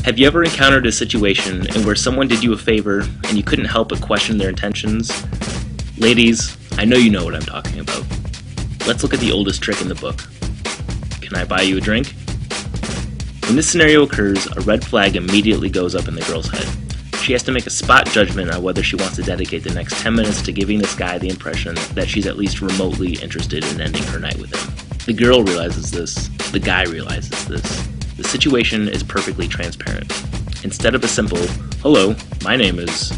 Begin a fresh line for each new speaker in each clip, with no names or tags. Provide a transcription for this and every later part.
Have you ever encountered a situation in where someone did you a favor and you couldn't help but question their intentions? Ladies, I know you know what I'm talking about. Let's look at the oldest trick in the book. Can I buy you a drink? When this scenario occurs, a red flag immediately goes up in the girl's head. She has to make a spot judgment on whether she wants to dedicate the next 10 minutes to giving this guy the impression that she's at least remotely interested in ending her night with him. The girl realizes this. The guy realizes this. The situation is perfectly transparent. Instead of a simple, "Hello, my name is,"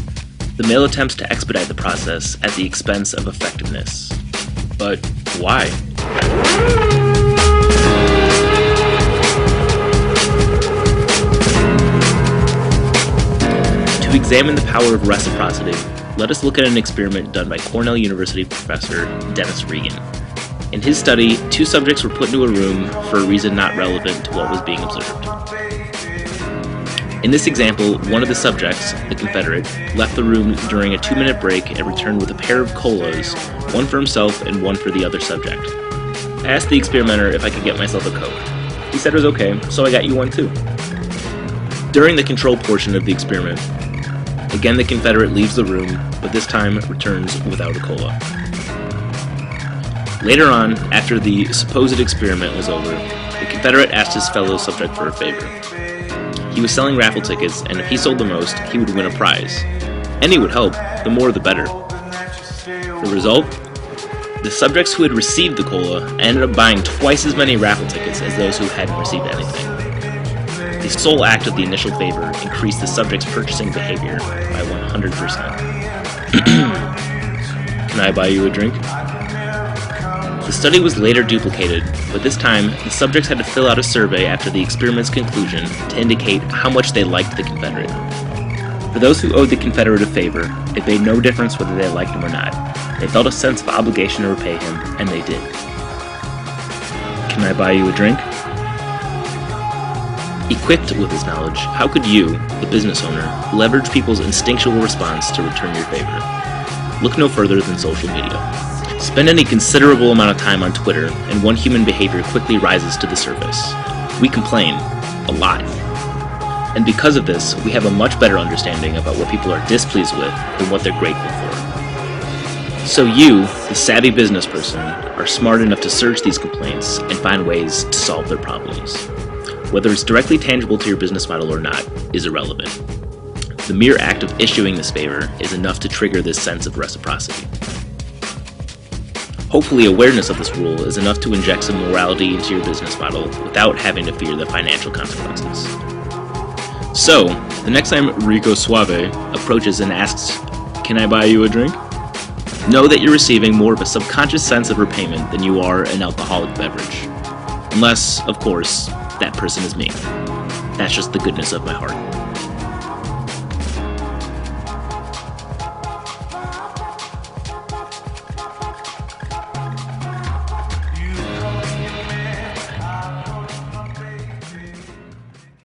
the male attempts to expedite the process at the expense of effectiveness. But why? To examine the power of reciprocity, let us look at an experiment done by Cornell University professor Dennis Regan. In his study, two subjects were put into a room for a reason not relevant to what was being observed. In this example, one of the subjects, the Confederate, left the room during a 2-minute break and returned with a pair of colas, one for himself and one for the other subject. I asked the experimenter if I could get myself a Coke. He said it was okay, so I got you one too. During the control portion of the experiment, again the Confederate leaves the room, but this time returns without a cola. Later on, after the supposed experiment was over, the Confederate asked his fellow subject for a favor. He was selling raffle tickets, and if he sold the most, he would win a prize. Any would help, the more the better. The result? The subjects who had received the cola ended up buying twice as many raffle tickets as those who hadn't received anything. The sole act of the initial favor increased the subject's purchasing behavior by 100%. Can I buy you a drink? The study was later duplicated, but this time, the subjects had to fill out a survey after the experiment's conclusion to indicate how much they liked the Confederate. For those who owed the Confederate a favor, it made no difference whether they liked him or not. They felt a sense of obligation to repay him, and they did. Can I buy you a drink? Equipped with this knowledge, how could you, the business owner, leverage people's instinctual response to return your favor? Look no further than social media. Spend any considerable amount of time on Twitter, and one human behavior quickly rises to the surface. We complain. A lot. And because of this, we have a much better understanding about what people are displeased with than what they're grateful for. So you, the savvy business person, are smart enough to search these complaints and find ways to solve their problems. Whether it's directly tangible to your business model or not is irrelevant. The mere act of issuing this favor is enough to trigger this sense of reciprocity. Hopefully, awareness of this rule is enough to inject some morality into your business model without having to fear the financial consequences. So, the next time Rico Suave approaches and asks, "Can I buy you a drink?" know that you're receiving more of a subconscious sense of repayment than you are an alcoholic beverage. Unless, of course, that person is me. That's just the goodness of my heart.